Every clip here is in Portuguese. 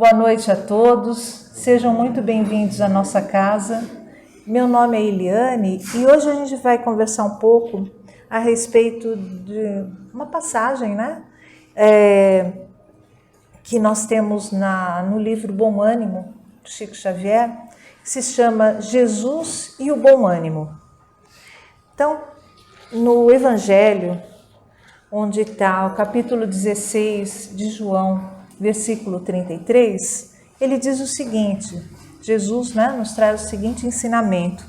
Boa noite a todos, sejam muito bem-vindos à nossa casa. Meu nome é Eliane e hoje a gente vai conversar um pouco a respeito de uma passagem, que nós temos no livro Bom Ânimo, do Chico Xavier, que se chama Jesus e o Bom Ânimo. Então, no Evangelho, onde está o capítulo 16 de João, versículo 33, ele diz o seguinte, Jesus nos traz o seguinte ensinamento: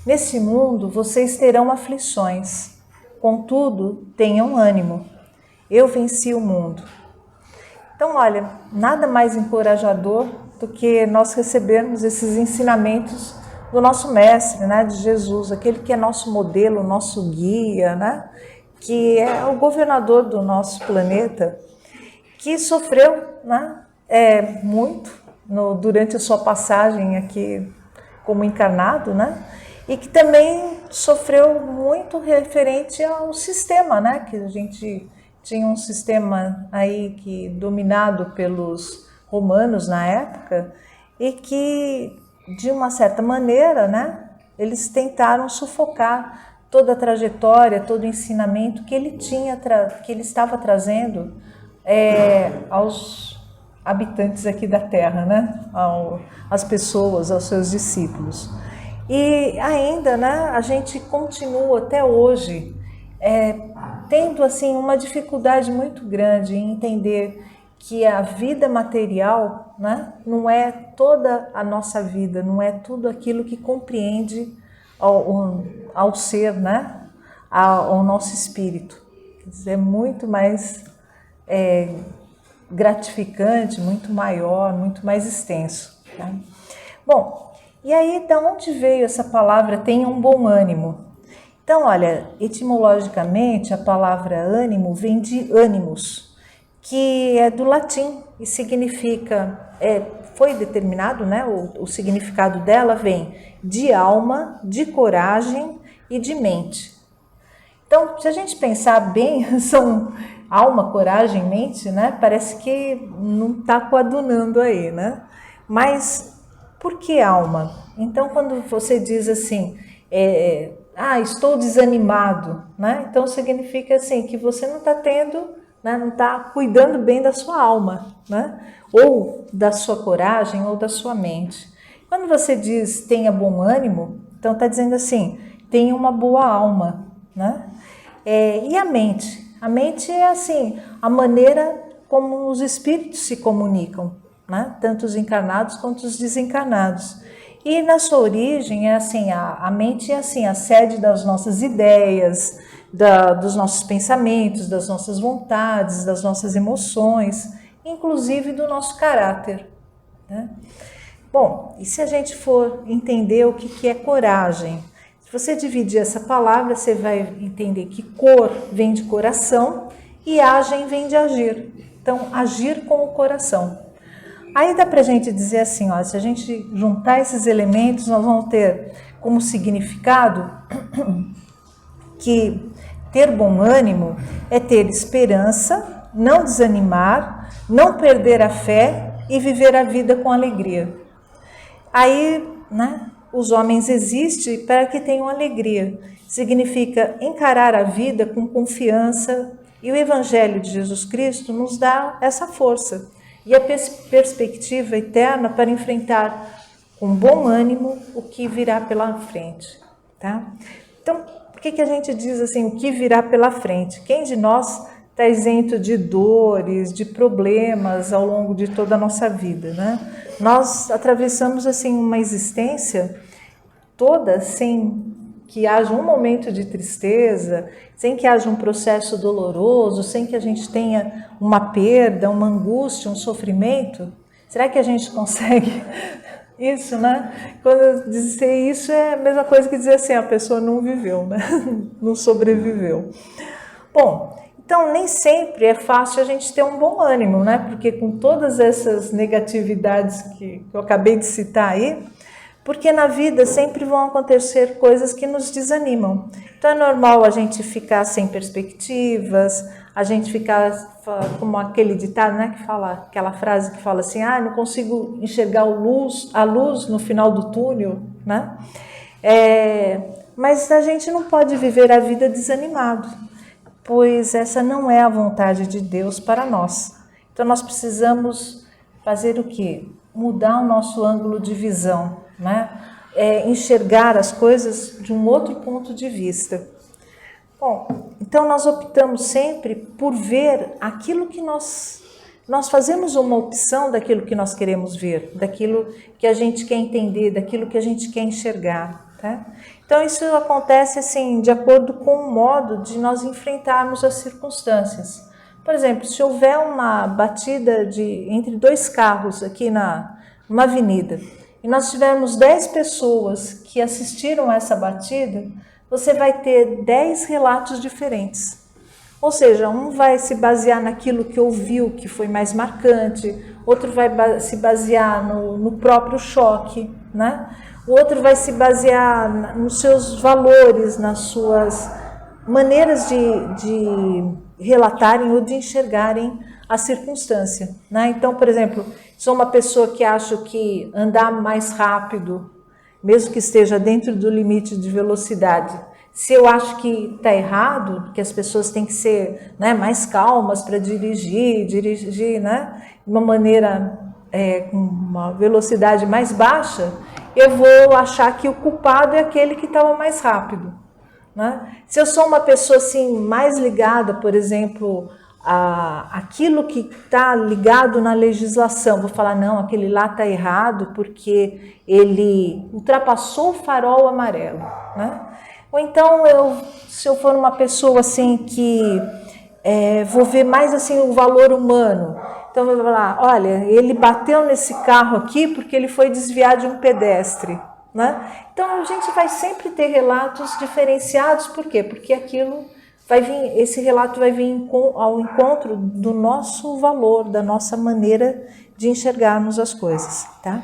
nesse mundo vocês terão aflições, contudo tenham ânimo, eu venci o mundo. Então, olha, nada mais encorajador do que nós recebermos esses ensinamentos do nosso mestre, de Jesus, aquele que é nosso modelo, nosso guia, que é o governador do nosso planeta, que sofreu muito durante a sua passagem aqui como encarnado, e que também sofreu muito referente ao sistema, que a gente tinha um sistema aí dominado pelos romanos na época e que, de uma certa maneira, eles tentaram sufocar toda a trajetória, todo o ensinamento que ele que ele estava trazendo aos habitantes aqui da Terra, às pessoas, aos seus discípulos. E ainda, a gente continua até hoje tendo assim uma dificuldade muito grande em entender que a vida material, não é toda a nossa vida, não é tudo aquilo que compreende ao ser, ao nosso espírito. Quer dizer, é muito mais gratificante, muito maior, muito mais extenso. Tá? Bom, e aí da onde veio essa palavra tenha um bom ânimo? Então, olha, etimologicamente a palavra ânimo vem de animus, que é do latim e significa, foi determinado, o significado dela vem de alma, de coragem e de mente. Então, se a gente pensar bem, são alma, coragem, mente, parece que não está coadunando aí, Mas por que alma? Então, quando você diz assim, estou desanimado, então significa assim que você não está tendo, não está cuidando bem da sua alma, ou da sua coragem, ou da sua mente. Quando você diz tenha bom ânimo, então está dizendo assim, tenha uma boa alma, e a mente? A mente é assim, a maneira como os espíritos se comunicam, tanto os encarnados quanto os desencarnados. E na sua origem é assim, a mente é assim, a sede das nossas ideias, dos nossos pensamentos, das nossas vontades, das nossas emoções, inclusive do nosso caráter. Bom, e se a gente for entender o que é coragem? Se você dividir essa palavra, você vai entender que cor vem de coração e agem vem de agir. Então, agir com o coração. Aí dá pra gente dizer assim, se a gente juntar esses elementos, nós vamos ter como significado que ter bom ânimo é ter esperança, não desanimar, não perder a fé e viver a vida com alegria. Aí, os homens existem para que tenham alegria. Significa encarar a vida com confiança e o Evangelho de Jesus Cristo nos dá essa força e a perspectiva eterna para enfrentar com bom ânimo o que virá pela frente. Tá? Então, por que a gente diz assim, o que virá pela frente? Quem de nós está isento de dores, de problemas ao longo de toda a nossa vida, Nós atravessamos assim uma existência toda sem que haja um momento de tristeza, sem que haja um processo doloroso, sem que a gente tenha uma perda, uma angústia, um sofrimento. Será que a gente consegue isso, Quando dizer isso é a mesma coisa que dizer assim, a pessoa não viveu, não sobreviveu. Bom, então nem sempre é fácil a gente ter um bom ânimo, Porque com todas essas negatividades que eu acabei de citar aí, porque na vida sempre vão acontecer coisas que nos desanimam. Então é normal a gente ficar sem perspectivas, a gente fica como aquele ditado, né, que fala, aquela frase que fala assim, não consigo enxergar a luz no final do túnel, né? Mas a gente não pode viver a vida desanimado, pois essa não é a vontade de Deus para nós. Então nós precisamos fazer o quê? Mudar o nosso ângulo de visão, né? Enxergar as coisas de um outro ponto de vista. Bom, então nós optamos sempre por ver aquilo que nós fazemos uma opção daquilo que nós queremos ver, daquilo que a gente quer entender, daquilo que a gente quer enxergar, tá? Então isso acontece assim, de acordo com o modo de nós enfrentarmos as circunstâncias. Por exemplo, se houver uma batida entre dois carros aqui numa avenida, e nós tivermos 10 pessoas que assistiram a essa batida, você vai ter 10 relatos diferentes. Ou seja, um vai se basear naquilo que ouviu, que foi mais marcante, outro vai se basear no próprio choque, né? O outro vai se basear nos seus valores, nas suas maneiras de relatarem ou de enxergarem a circunstância, né? Então, por exemplo, sou uma pessoa que acha que andar mais rápido, mesmo que esteja dentro do limite de velocidade, se eu acho que está errado, que as pessoas têm que ser, né, mais calmas para dirigir, né, de uma maneira com uma velocidade mais baixa, eu vou achar que o culpado é aquele que estava mais rápido, né? Se eu sou uma pessoa assim mais ligada, por exemplo, aquilo que está ligado na legislação, vou falar, não, aquele lá está errado porque ele ultrapassou o farol amarelo, né? Ou então, se eu for uma pessoa assim que vou ver mais assim o valor humano, então eu vou falar, olha, ele bateu nesse carro aqui porque ele foi desviar de um pedestre, né? Então a gente vai sempre ter relatos diferenciados, por quê? Porque esse relato vai vir ao encontro do nosso valor, da nossa maneira de enxergarmos as coisas, tá?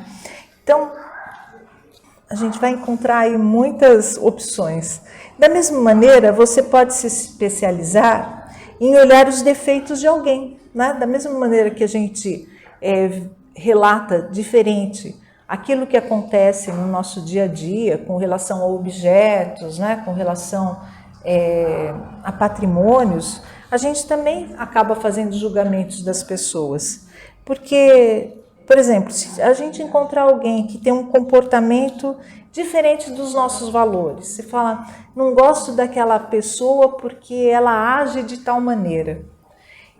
Então, a gente vai encontrar aí muitas opções. Da mesma maneira, você pode se especializar em olhar os defeitos de alguém, né? Da mesma maneira que a gente relata diferente aquilo que acontece no nosso dia a dia, com relação a objetos, né? Com relação a patrimônios, a gente também acaba fazendo julgamentos das pessoas. Porque, por exemplo, se a gente encontrar alguém que tem um comportamento diferente dos nossos valores, você fala, não gosto daquela pessoa porque ela age de tal maneira.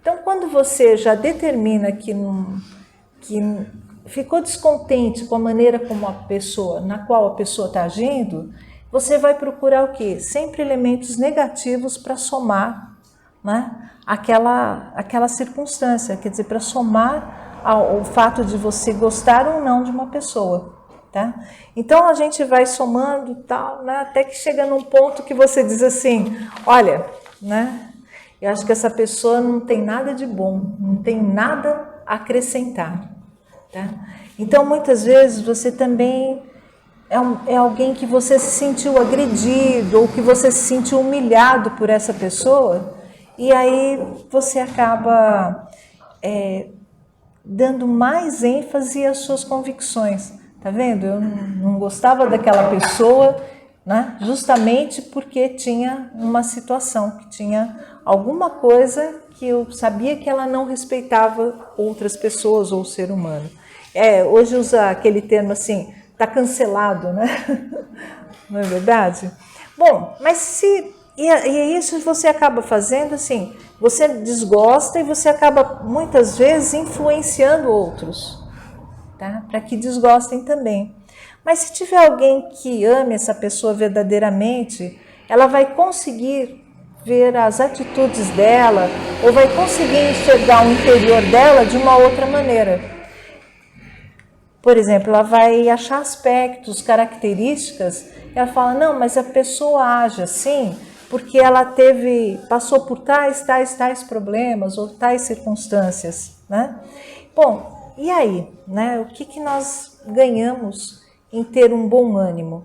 Então, quando você já determina que ficou descontente com a maneira como na qual a pessoa está agindo, você vai procurar o quê? Sempre elementos negativos para somar, né, aquela circunstância, quer dizer, para somar ao fato de você gostar ou não de uma pessoa, tá? Então a gente vai somando tal, né, até que chega num ponto que você diz assim, olha, né, eu acho que essa pessoa não tem nada de bom, não tem nada a acrescentar, tá? Então muitas vezes você também é alguém que você se sentiu agredido ou que você se sentiu humilhado por essa pessoa, e aí você acaba dando mais ênfase às suas convicções. Tá vendo? Eu não gostava daquela pessoa, né? Justamente porque tinha uma situação, que tinha alguma coisa que eu sabia que ela não respeitava outras pessoas ou o ser humano. Hoje usa aquele termo assim, tá cancelado, né? Não é verdade? Bom, mas e isso você acaba fazendo assim, você desgosta e você acaba muitas vezes influenciando outros, tá? Para que desgostem também. Mas se tiver alguém que ame essa pessoa verdadeiramente, ela vai conseguir ver as atitudes dela ou vai conseguir enxergar o interior dela de uma outra maneira. Por exemplo, ela vai achar aspectos, características, e ela fala, não, mas a pessoa age assim porque ela passou por tais problemas ou tais circunstâncias, né? Bom, e aí, né? O que nós ganhamos em ter um bom ânimo?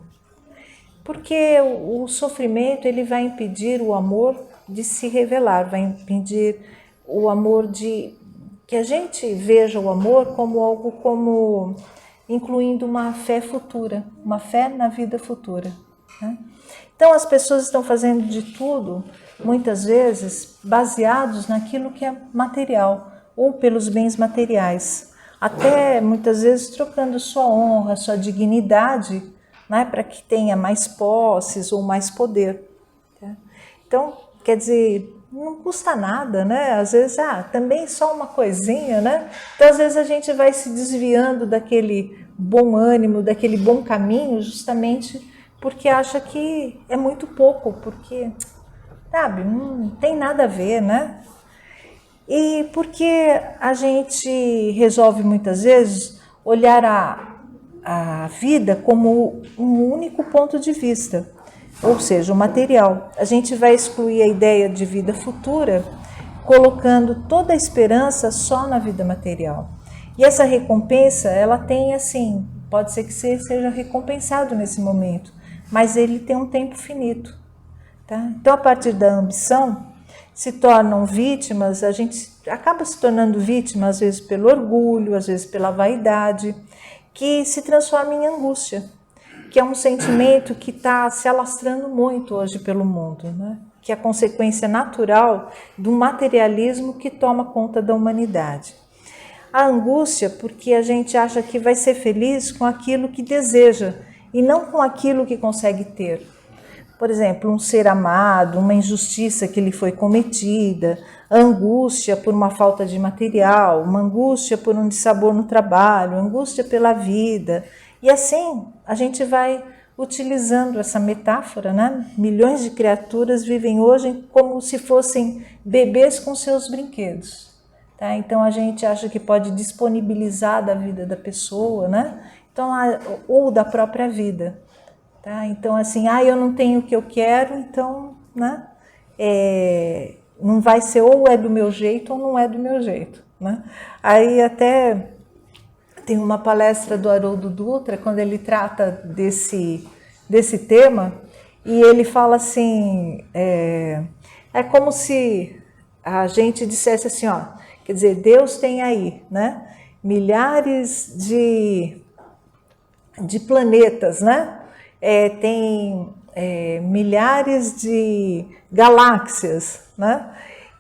Porque o sofrimento ele vai impedir o amor de se revelar, vai impedir o amor que a gente veja o amor como algo como incluindo uma fé futura, uma fé na vida futura, né? Então as pessoas estão fazendo de tudo, muitas vezes, baseados naquilo que é material ou pelos bens materiais, até muitas vezes trocando sua honra, sua dignidade, né, para que tenha mais posses ou mais poder. Tá? Então, quer dizer, não custa nada, né? Às vezes, também só uma coisinha, né? Então, às vezes a gente vai se desviando daquele bom ânimo, daquele bom caminho, justamente porque acha que é muito pouco, porque, sabe, não tem nada a ver, né? E porque a gente resolve muitas vezes olhar a vida como um único ponto de vista, ou seja, o material. A gente vai excluir a ideia de vida futura, colocando toda a esperança só na vida material. E essa recompensa, ela tem assim, pode ser que você seja recompensado nesse momento, mas ele tem um tempo finito. Tá? Então, a partir da ambição, se tornam vítimas, a gente acaba se tornando vítima, às vezes pelo orgulho, às vezes pela vaidade, que se transforma em angústia, que é um sentimento que está se alastrando muito hoje pelo mundo, né? Que é a consequência natural do materialismo que toma conta da humanidade. A angústia porque a gente acha que vai ser feliz com aquilo que deseja e não com aquilo que consegue ter. Por exemplo, um ser amado, uma injustiça que lhe foi cometida, a angústia por uma falta de material, uma angústia por um dissabor no trabalho, angústia pela vida. E assim a gente vai utilizando essa metáfora, né? Milhões de criaturas vivem hoje como se fossem bebês com seus brinquedos. Tá? Então a gente acha que pode disponibilizar da vida da pessoa, né? Então, ou da própria vida. Tá? Então, assim, eu não tenho o que eu quero, então, né? Não vai ser ou é do meu jeito ou não é do meu jeito, né? Aí até tem uma palestra do Haroldo Dutra, quando ele trata desse tema, e ele fala assim, é como se a gente dissesse assim, quer dizer, Deus tem aí, né? Milhares de planetas, né? Tem milhares de galáxias, né?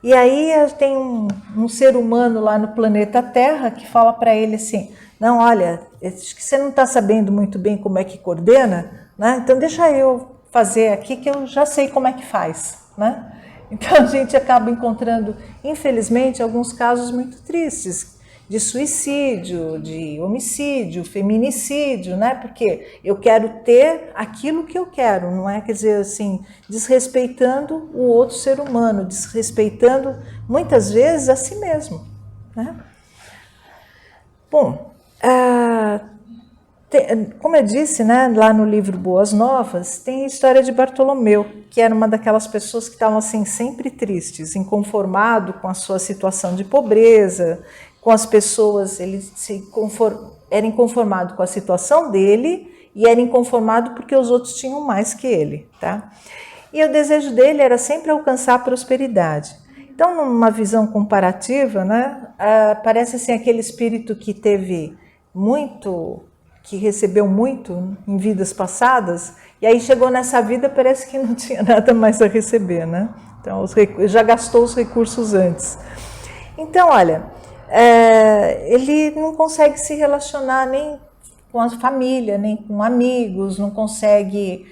E aí tem um ser humano lá no planeta Terra que fala para ele assim, não, olha, acho que você não está sabendo muito bem como é que coordena, né? Então deixa eu fazer aqui que eu já sei como é que faz, né? Então a gente acaba encontrando, infelizmente, alguns casos muito tristes, de suicídio, de homicídio, feminicídio, né? Porque eu quero ter aquilo que eu quero, não é? Quer dizer, assim, desrespeitando o outro ser humano, desrespeitando muitas vezes a si mesmo, né? Bom, como eu disse, né, lá no livro Boas Novas, tem a história de Bartolomeu, que era uma daquelas pessoas que estavam assim, sempre tristes, inconformado com a sua situação de pobreza, com as pessoas, ele era inconformado com a situação dele e era inconformado porque os outros tinham mais que ele, tá? E o desejo dele era sempre alcançar a prosperidade. Então, numa visão comparativa, né, parece assim aquele espírito que teve muito, que recebeu muito em vidas passadas, e aí chegou nessa vida, parece que não tinha nada mais a receber, né? Então, já gastou os recursos antes. Então, olha, ele não consegue se relacionar nem com a família, nem com amigos, não consegue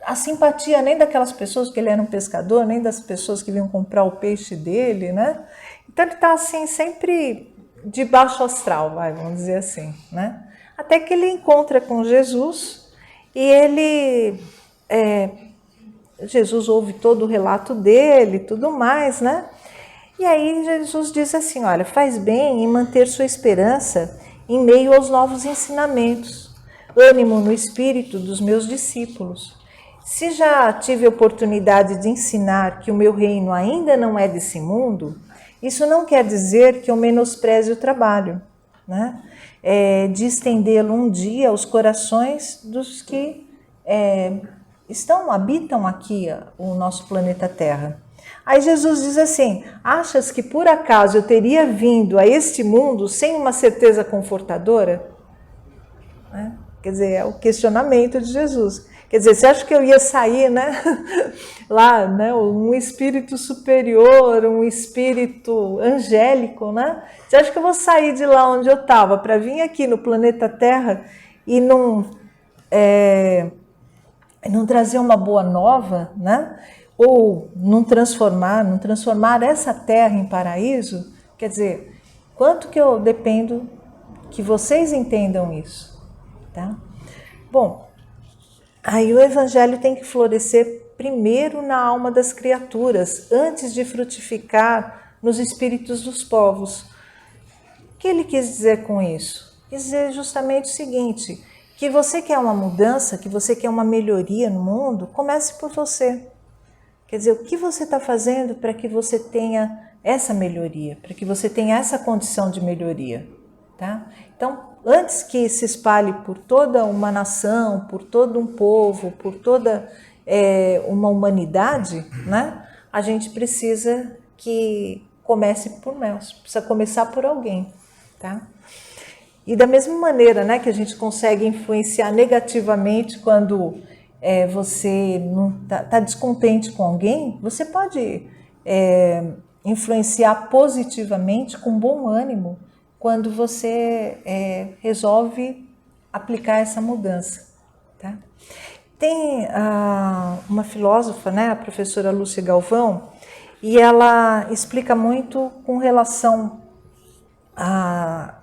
a simpatia nem daquelas pessoas, que ele era um pescador, nem das pessoas que vinham comprar o peixe dele, né? Então ele está assim, sempre de baixo astral, vamos dizer assim, né? Até que ele encontra com Jesus e ele... Jesus ouve todo o relato dele e tudo mais, né? E aí Jesus diz assim, olha, faz bem em manter sua esperança em meio aos novos ensinamentos, ânimo no espírito dos meus discípulos. Se já tive oportunidade de ensinar que o meu reino ainda não é desse mundo, isso não quer dizer que eu menospreze o trabalho, né? De estendê-lo um dia aos corações dos que habitam aqui o nosso planeta Terra. Aí Jesus diz assim: achas que por acaso eu teria vindo a este mundo sem uma certeza confortadora? Né? Quer dizer, é o questionamento de Jesus. Quer dizer, você acha que eu ia sair, né? Lá, né? Um espírito superior, um espírito angélico, né? Você acha que eu vou sair de lá onde eu estava para vir aqui no planeta Terra e não trazer uma boa nova, né? Ou não transformar essa terra em paraíso? Quer dizer, quanto que eu dependo que vocês entendam isso, tá? Bom, aí o evangelho tem que florescer primeiro na alma das criaturas, antes de frutificar nos espíritos dos povos. O que ele quis dizer com isso? Quis dizer justamente o seguinte: que você quer uma mudança, que você quer uma melhoria no mundo, comece por você. Quer dizer, o que você está fazendo para que você tenha essa melhoria, para que você tenha essa condição de melhoria, tá? Então, antes que se espalhe por toda uma nação, por todo um povo, por toda uma humanidade, né? A gente precisa que comece por nós, precisa começar por alguém, tá? E da mesma maneira, né, que a gente consegue influenciar negativamente quando você não tá descontente com alguém, você pode influenciar positivamente com bom ânimo quando você resolve aplicar essa mudança, tá? Tem uma filósofa, né, a professora Lúcia Galvão, e ela explica muito com relação a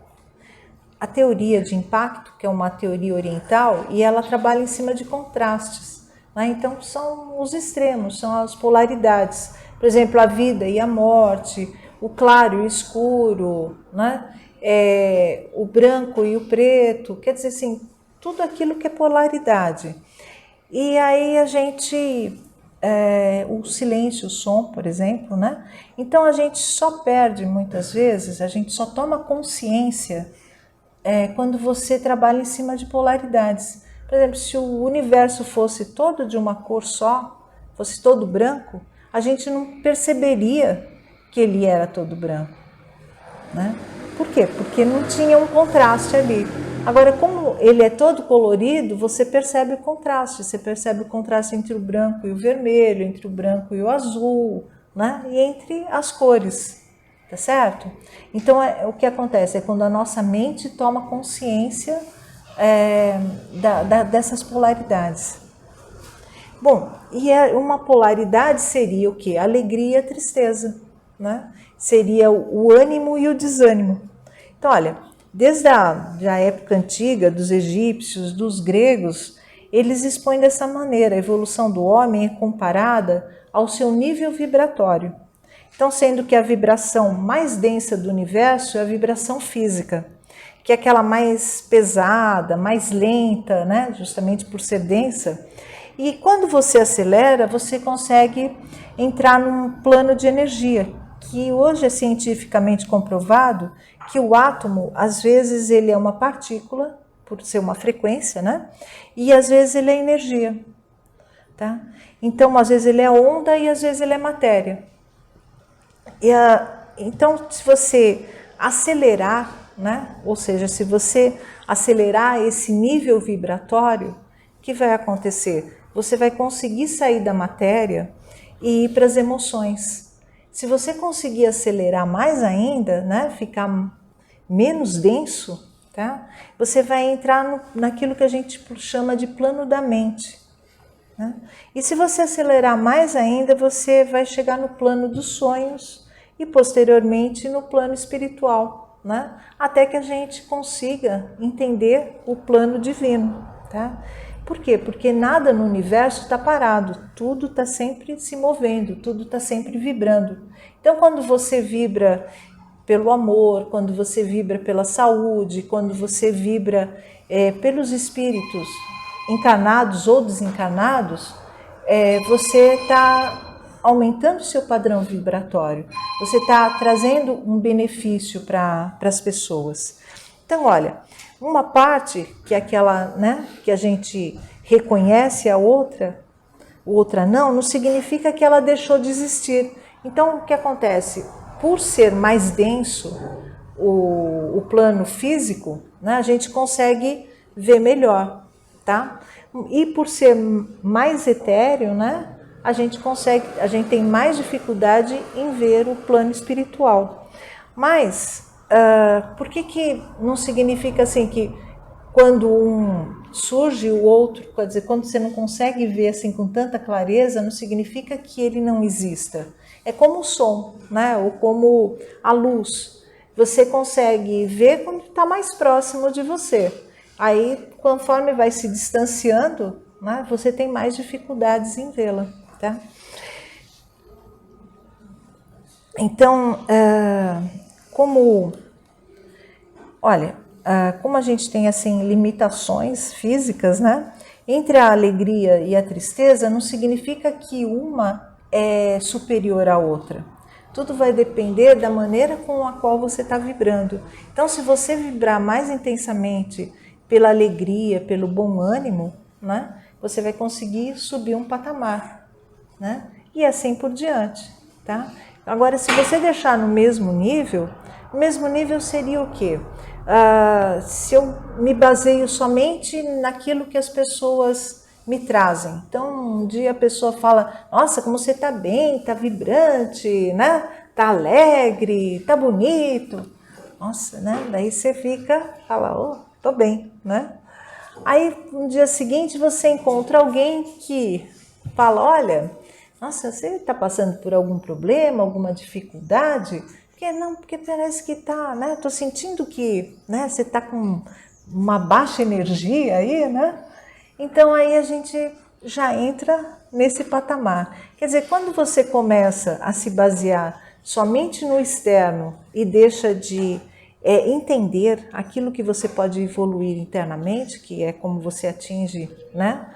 teoria de impacto, que é uma teoria oriental, e ela trabalha em cima de contrastes, né? Então são os extremos, são as polaridades. Por exemplo, a vida e a morte, o claro e o escuro, né? O branco e o preto, quer dizer assim, tudo aquilo que é polaridade. E aí a gente, o silêncio, o som, por exemplo, né? Então a gente só perde muitas vezes, a gente só toma consciência quando você trabalha em cima de polaridades. Por exemplo, se o universo fosse todo de uma cor só, fosse todo branco, a gente não perceberia que ele era todo branco, né? Por quê? Porque não tinha um contraste ali. Agora, como ele é todo colorido, você percebe o contraste. Você percebe o contraste entre o branco e o vermelho, entre o branco e o azul, né? E entre as cores. Tá certo? Então, o que acontece é quando a nossa mente toma consciência dessas polaridades. Bom, e uma polaridade seria o quê? Alegria e tristeza, né? Seria o ânimo e o desânimo. Então, olha, desde a época antiga, dos egípcios, dos gregos, eles expõem dessa maneira: a evolução do homem é comparada ao seu nível vibratório. Então, sendo que a vibração mais densa do universo é a vibração física, que é aquela mais pesada, mais lenta, né? Justamente por ser densa. E quando você acelera, você consegue entrar num plano de energia, que hoje é cientificamente comprovado que o átomo, às vezes, ele é uma partícula, por ser uma frequência, né? E às vezes ele é energia, tá? Então, às vezes ele é onda e às vezes ele é matéria. Então, se você acelerar, né? Ou seja, se você acelerar esse nível vibratório, o que vai acontecer? Você vai conseguir sair da matéria e ir para as emoções. Se você conseguir acelerar mais ainda, né? Ficar menos denso, tá? Você vai entrar naquilo que a gente chama de plano da mente, né? E se você acelerar mais ainda, você vai chegar no plano dos sonhos e posteriormente no plano espiritual, né? Até que a gente consiga entender o plano divino, tá? Por quê? Porque nada no universo está parado, tudo está sempre se movendo, tudo está sempre vibrando. Então, quando você vibra pelo amor, quando você vibra pela saúde, quando você vibra pelos espíritos encarnados ou desencarnados, você está aumentando o seu padrão vibratório, você está trazendo um benefício para as pessoas. Então, olha, uma parte que é aquela, né, que a gente reconhece, a outra outra não significa que ela deixou de existir. Então, o que acontece? Por ser mais denso o plano físico, né, a gente consegue ver melhor, tá? E por ser mais etéreo, né, a gente tem mais dificuldade em ver o plano espiritual. Mas por que não significa assim que quando um surge o outro, quer dizer, quando você não consegue ver assim com tanta clareza, não significa que ele não exista. É como o som, né? Ou como a luz. Você consegue ver quando está mais próximo de você. Aí, conforme vai se distanciando, né, você tem mais dificuldades em vê-la, tá? Então, como a gente tem assim limitações físicas, né? Entre a alegria e a tristeza, não significa que uma é superior à outra. Tudo vai depender da maneira com a qual você está vibrando. Então, se você vibrar mais intensamente pela alegria, pelo bom ânimo, né? Você vai conseguir subir um patamar, né? E assim por diante, tá? Agora, se você deixar no mesmo nível, o mesmo nível seria o quê? Se eu me baseio somente naquilo que as pessoas me trazem. Então, um dia a pessoa fala, nossa, como você está bem, está vibrante, né? Está alegre, está bonito. Nossa, né? Daí você fala, oh, tô bem, né? Aí, no dia seguinte, você encontra alguém que fala, olha, nossa, você está passando por algum problema, alguma dificuldade? Porque parece que tá, né? Tô sentindo que, né, você tá com uma baixa energia aí, né? Então aí a gente já entra nesse patamar. Quer dizer, quando você começa a se basear somente no externo e deixa de entender aquilo que você pode evoluir internamente, que é como você atinge, né,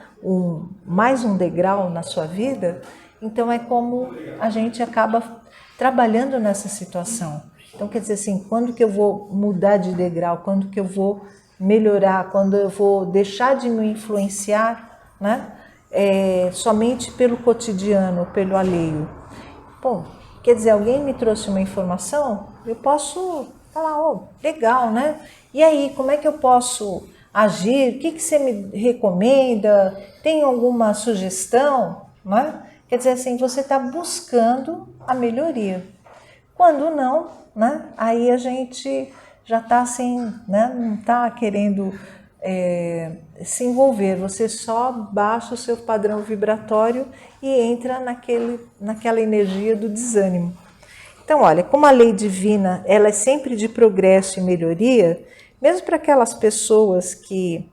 mais um degrau na sua vida, então é como a gente acaba trabalhando nessa situação. Então, quer dizer assim, quando que eu vou mudar de degrau, quando que eu vou melhorar, quando eu vou deixar de me influenciar, né, somente pelo cotidiano, pelo alheio. Bom, quer dizer, alguém me trouxe uma informação, eu posso falar, oh, legal, né? E aí, como é que eu posso agir? O que você me recomenda? Tem alguma sugestão? Né? Quer dizer assim, você está buscando a melhoria. Quando não, né? Aí a gente já está assim, né? Não está querendo se envolver. Você só baixa o seu padrão vibratório e entra naquela energia do desânimo. Então, olha, como a lei divina ela é sempre de progresso e melhoria, mesmo para aquelas pessoas que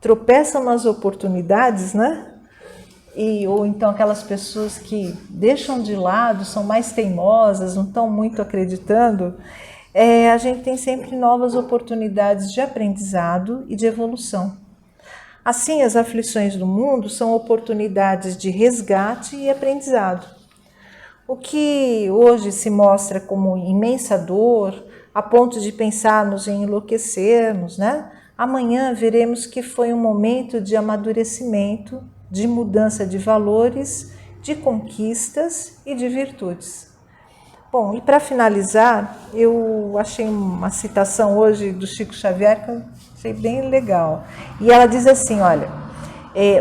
tropeçam nas oportunidades, né? Ou então aquelas pessoas que deixam de lado, são mais teimosas, não estão muito acreditando, a gente tem sempre novas oportunidades de aprendizado e de evolução. Assim, as aflições do mundo são oportunidades de resgate e aprendizado. O que hoje se mostra como imensa dor, a ponto de pensarmos em enlouquecermos, né? Amanhã veremos que foi um momento de amadurecimento, de mudança de valores, de conquistas e de virtudes. Bom, e para finalizar, eu achei uma citação hoje do Chico Xavier que eu achei bem legal. E ela diz assim, olha,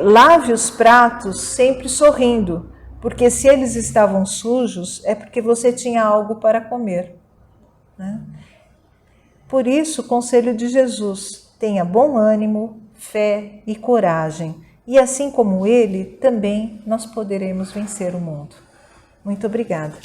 lave os pratos sempre sorrindo, porque se eles estavam sujos, é porque você tinha algo para comer. Né? Por isso, o conselho de Jesus, tenha bom ânimo, fé e coragem. E assim como ele, também nós poderemos vencer o mundo. Muito obrigada.